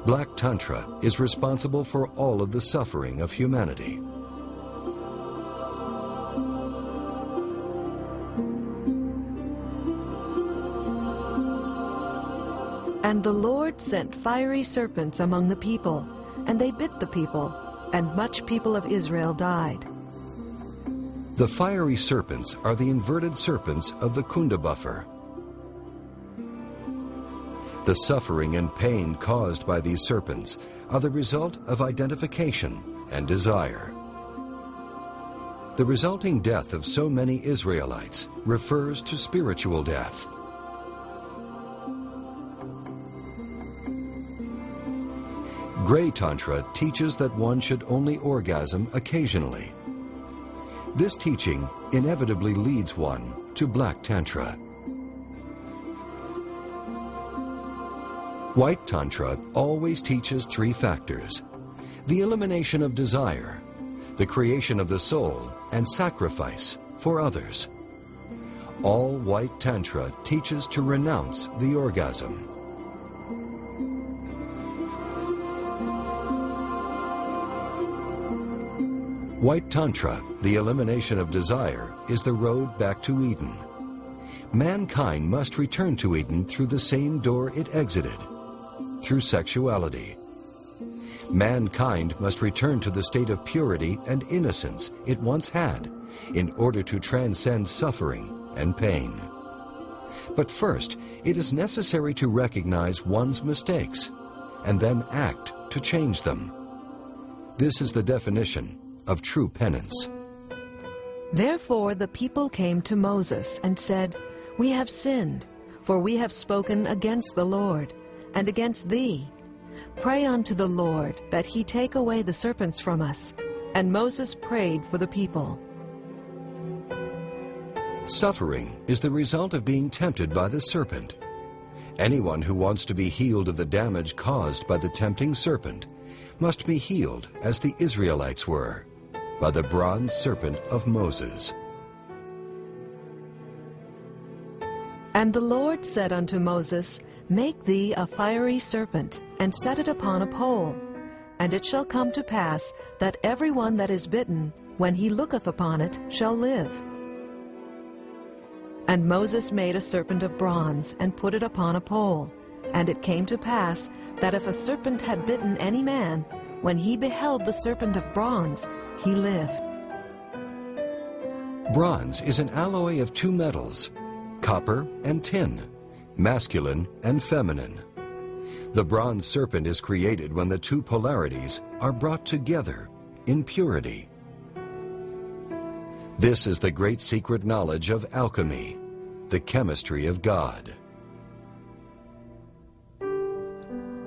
Black Tantra is responsible for all of the suffering of humanity. And the Lord sent fiery serpents among the people, and they bit the people, and much people of Israel died. The fiery serpents are the inverted serpents of the Kunda buffer. The suffering and pain caused by these serpents are the result of identification and desire. The resulting death of so many Israelites refers to spiritual death. Grey Tantra teaches that one should only orgasm occasionally. This teaching inevitably leads one to Black Tantra. White Tantra always teaches three factors: the elimination of desire, the creation of the soul, and sacrifice for others. All White Tantra teaches to renounce the orgasm. White Tantra, the elimination of desire, is the road back to Eden. Mankind must return to Eden through the same door it exited, through sexuality. Mankind must return to the state of purity and innocence it once had in order to transcend suffering and pain. But first, it is necessary to recognize one's mistakes and then act to change them. This is the definition of true penance. Therefore the people came to Moses and said, "We have sinned, for we have spoken against the Lord, and against thee. Pray unto the Lord that he take away the serpents from us." And Moses prayed for the people. Suffering is the result of being tempted by the serpent. Anyone who wants to be healed of the damage caused by the tempting serpent must be healed as the Israelites were, by the bronze serpent of Moses. And the Lord said unto Moses, "Make thee a fiery serpent, and set it upon a pole. And it shall come to pass that every one that is bitten, when he looketh upon it, shall live." And Moses made a serpent of bronze, and put it upon a pole. And it came to pass that if a serpent had bitten any man, when he beheld the serpent of bronze, he lived. Bronze is an alloy of two metals, copper and tin, masculine and feminine. The bronze serpent is created when the two polarities are brought together in purity. This is the great secret knowledge of alchemy, the chemistry of God.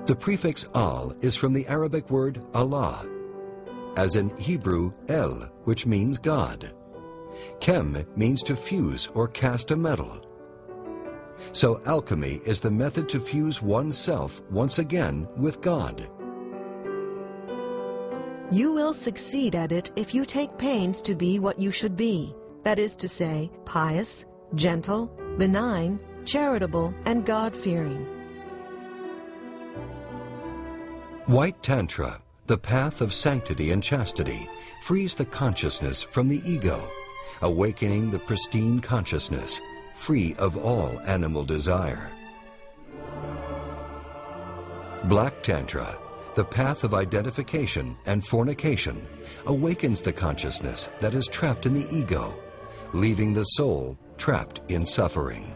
The prefix al is from the Arabic word Allah, as in Hebrew El, which means God. Chem means to fuse or cast a metal. So alchemy is the method to fuse oneself once again with God. You will succeed at it if you take pains to be what you should be, that is to say, pious, gentle, benign, charitable, and God-fearing. White Tantra, the path of sanctity and chastity, frees the consciousness from the ego, awakening the pristine consciousness, free of all animal desire. Black Tantra, the path of identification and fornication, awakens the consciousness that is trapped in the ego, leaving the soul trapped in suffering.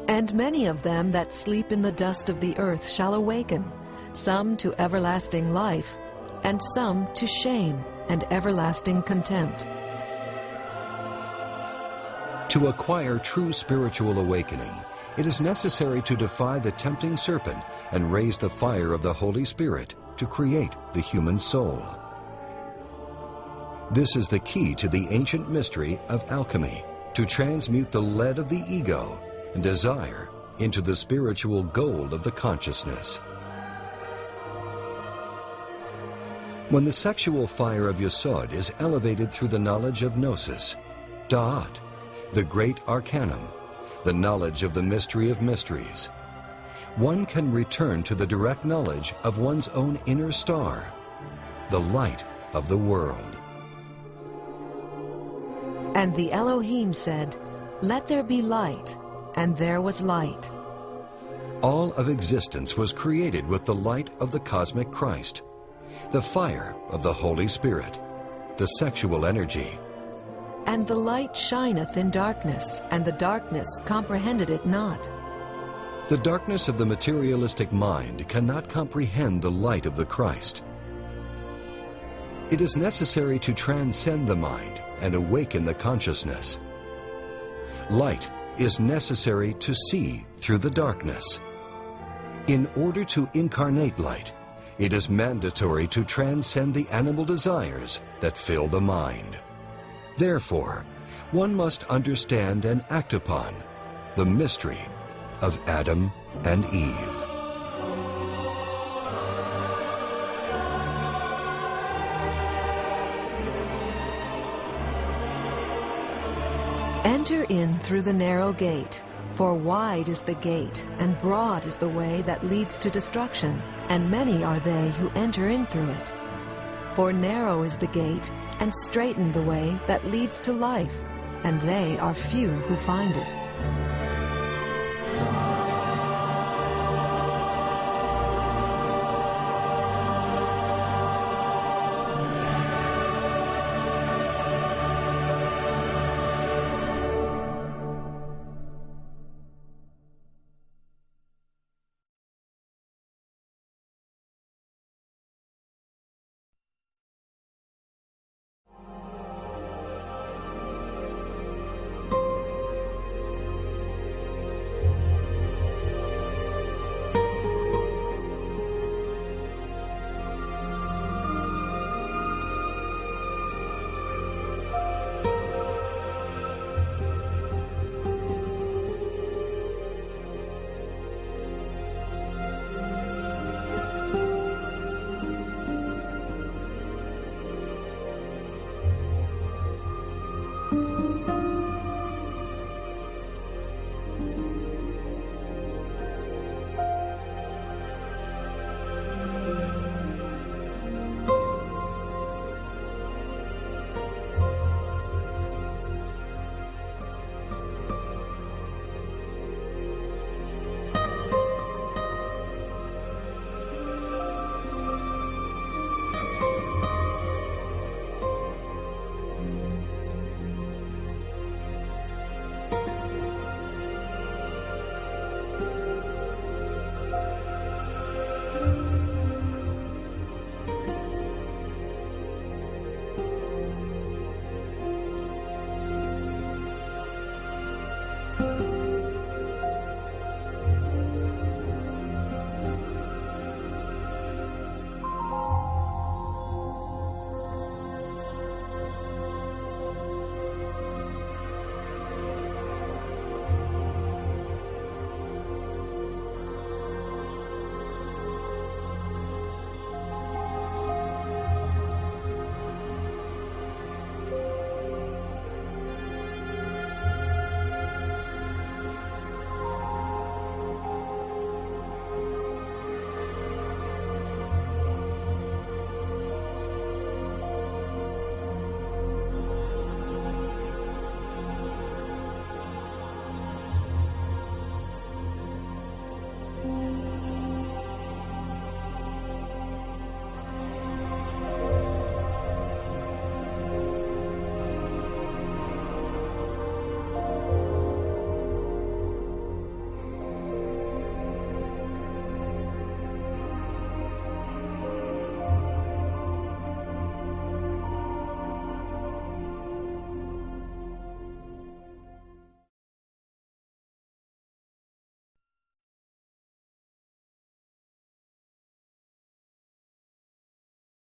And many of them that sleep in the dust of the earth shall awaken, some to everlasting life, and some to shame and everlasting contempt. To acquire true spiritual awakening, it is necessary to defy the tempting serpent and raise the fire of the Holy Spirit to create the human soul. This is the key to the ancient mystery of alchemy, to transmute the lead of the ego and desire into the spiritual gold of the consciousness. When the sexual fire of Yesod is elevated through the knowledge of Gnosis, Da'at, the great Arcanum, the knowledge of the mystery of mysteries, one can return to the direct knowledge of one's own inner star, the light of the world. And the Elohim said, "Let there be light," and there was light. All of existence was created with the light of the cosmic Christ, the fire of the Holy Spirit, the sexual energy. And the light shineth in darkness, and the darkness comprehended it not. The darkness of the materialistic mind cannot comprehend the light of the Christ. It is necessary to transcend the mind and awaken the consciousness. Light is necessary to see through the darkness. In order to incarnate light, it is mandatory to transcend the animal desires that fill the mind. Therefore, one must understand and act upon the mystery of Adam and Eve. Enter in through the narrow gate, for wide is the gate, and broad is the way that leads to destruction, and many are they who enter in through it. For narrow is the gate, and straitened the way that leads to life, and they are few who find it.